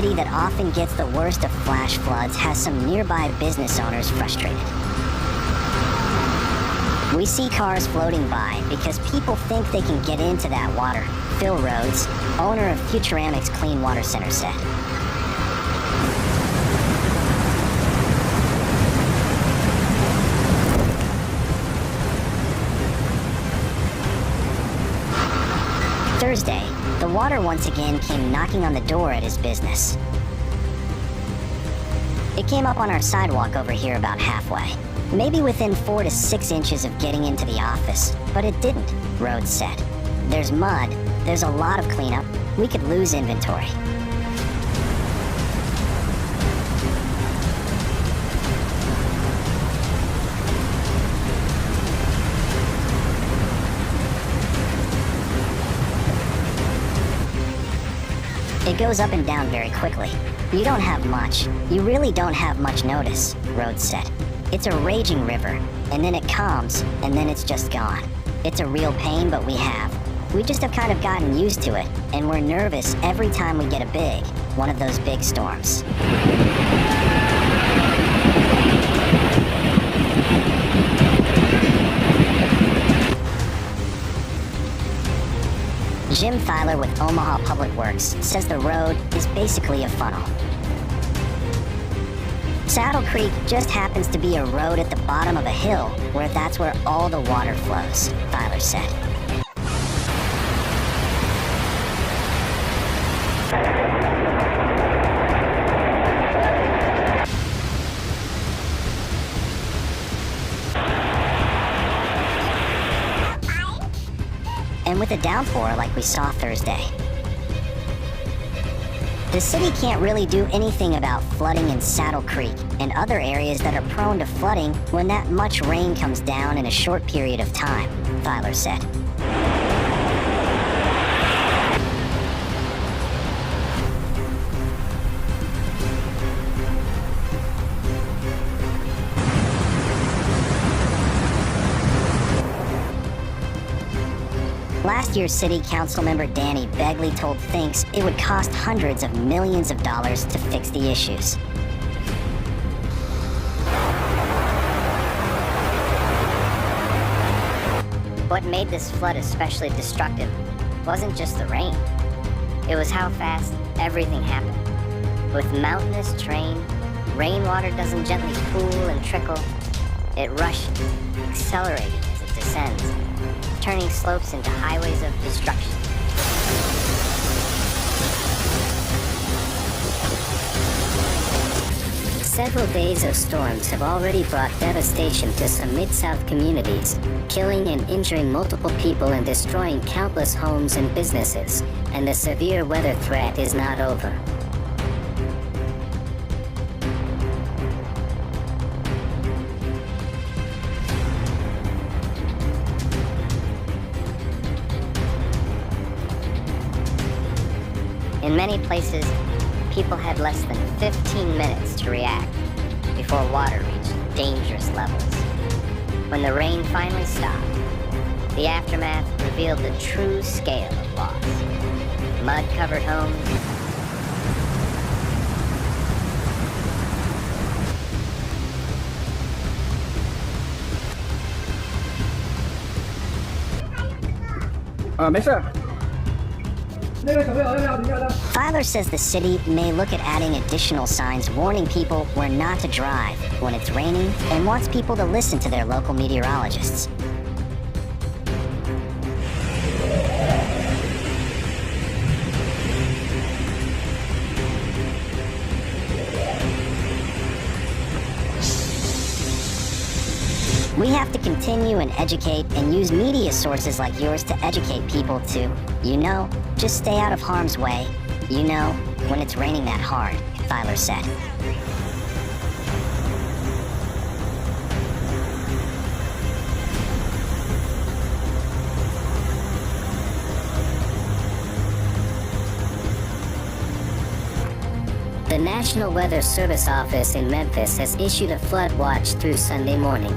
city that often gets the worst of flash floods has some nearby business owners frustrated. We see cars floating by because people think they can get into that water, Phil Rhodes, owner of Futuramic's Clean Water Center, said. Thursday, the water once again came knocking on the door at his business. It came up on our sidewalk over here about halfway, maybe within 4 to 6 inches of getting into the office, but it didn't, Rhodes said. There's mud, there's a lot of cleanup, we could lose inventory. It goes up and down very quickly. You don't have much. You really don't have much notice, Rhodes said. It's a raging river, and then it calms, and then it's just gone. It's a real pain, but we just have kind of gotten used to it, and we're nervous every time we get one of those big storms. Jim Thyler with Omaha Public Works says the road is basically a funnel. Saddle Creek just happens to be a road at the bottom of a hill where that's where all the water flows, Thyler said. And with a downpour like we saw Thursday, the city can't really do anything about flooding in Saddle Creek and other areas that are prone to flooding when that much rain comes down in a short period of time, Thyler said. Last year's city council member Danny Begley told Thinks it would cost hundreds of millions of dollars to fix the issues. What made this flood especially destructive wasn't just the rain. It was how fast everything happened. With mountainous terrain, rainwater doesn't gently pool and trickle. It rushes, accelerating as it descends, turning slopes into highways of destruction. Several days of storms have already brought devastation to some Mid-South communities, killing and injuring multiple people and destroying countless homes and businesses, and the severe weather threat is not over. In many places, people had less than 15 minutes to react before water reached dangerous levels. When the rain finally stopped, the aftermath revealed the true scale of loss. Mud-covered homes, Thyler says the city may look at adding additional signs warning people where not to drive when it's raining and wants people to listen to their local meteorologists. We have to continue and educate and use media sources like yours to educate people to, just stay out of harm's way, when it's raining that hard, Thyler said. The National Weather Service office in Memphis has issued a flood watch through Sunday morning.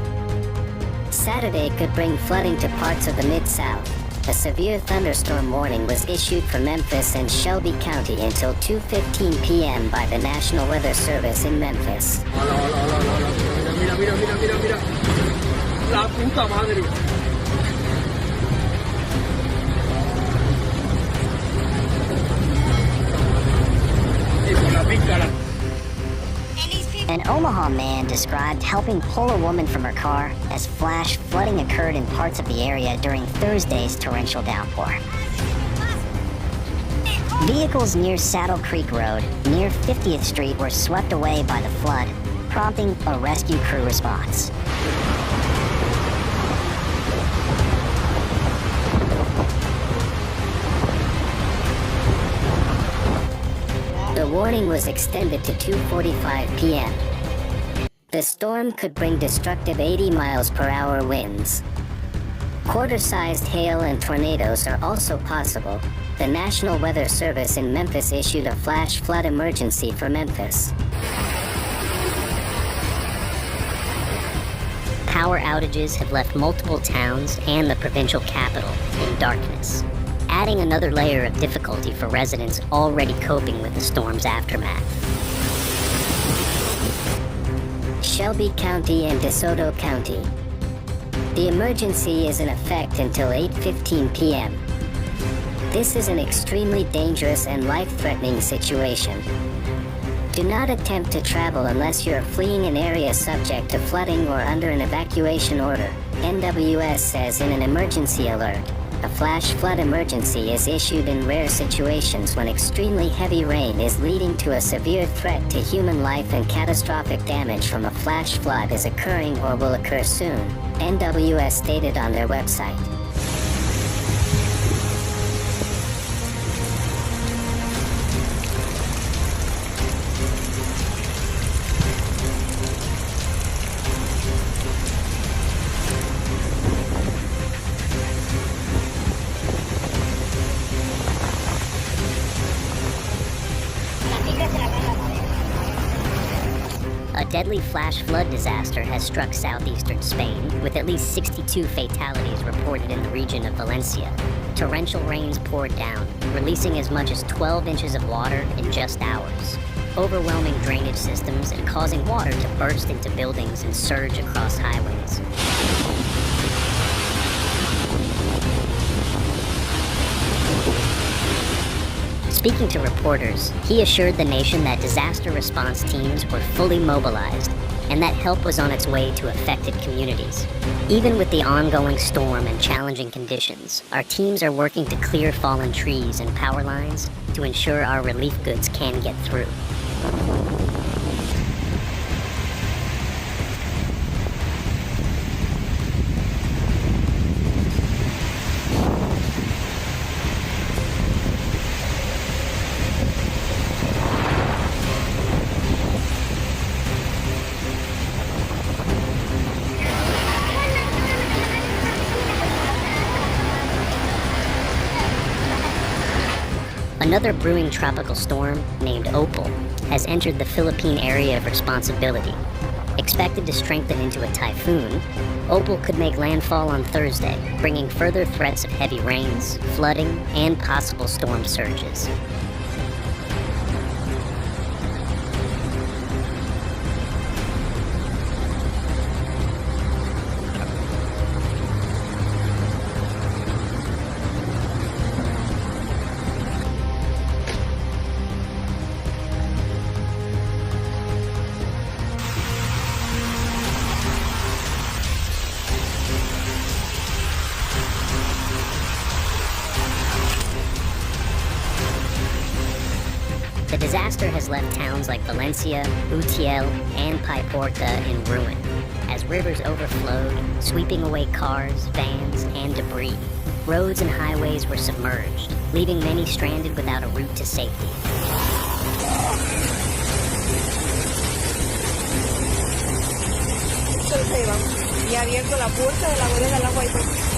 Saturday could bring flooding to parts of the Mid-South, a severe thunderstorm warning was issued for Memphis and Shelby County until 2:15 p.m. by the National Weather Service in Memphis. Hola, hola, hola, hola, hola. Mira, mira, mira, mira, mira. La puta madre. Con la pícara. An Omaha man described helping pull a woman from her car as flash flooding occurred in parts of the area during Thursday's torrential downpour. Vehicles near Saddle Creek Road, near 50th Street, were swept away by the flood, prompting a rescue crew response. The warning was extended to 2:45 p.m. The storm could bring destructive 80 miles per hour winds. Quarter-sized hail and tornadoes are also possible. The National Weather Service in Memphis issued a flash flood emergency for Memphis. Power outages have left multiple towns and the provincial capital in darkness, adding another layer of difficulty for residents already coping with the storm's aftermath. Shelby County and DeSoto County. The emergency is in effect until 8:15 p.m. This is an extremely dangerous and life-threatening situation. Do not attempt to travel unless you're fleeing an area subject to flooding or under an evacuation order, NWS says in an emergency alert. A flash flood emergency is issued in rare situations when extremely heavy rain is leading to a severe threat to human life and catastrophic damage from a flash flood is occurring or will occur soon, NWS stated on their website. A deadly flash flood disaster has struck southeastern Spain, with at least 62 fatalities reported in the region of Valencia. Torrential rains poured down, releasing as much as 12 inches of water in just hours, overwhelming drainage systems and causing water to burst into buildings and surge across highways. Speaking to reporters, he assured the nation that disaster response teams were fully mobilized and that help was on its way to affected communities. Even with the ongoing storm and challenging conditions, our teams are working to clear fallen trees and power lines to ensure our relief goods can get through. Another brewing tropical storm, named Opal, has entered the Philippine area of responsibility. Expected to strengthen into a typhoon, Opal could make landfall on Thursday, bringing further threats of heavy rains, flooding, and possible storm surges. The disaster has left towns like Valencia, Utiel, and Paiporta in ruin, as rivers overflowed, sweeping away cars, vans, and debris. Roads and highways were submerged, leaving many stranded without a route to safety. Y abierto la puerta de la bodega del agua y todo.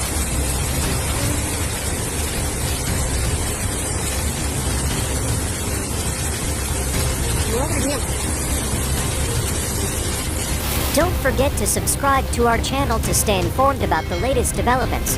Don't forget to subscribe to our channel to stay informed about the latest developments.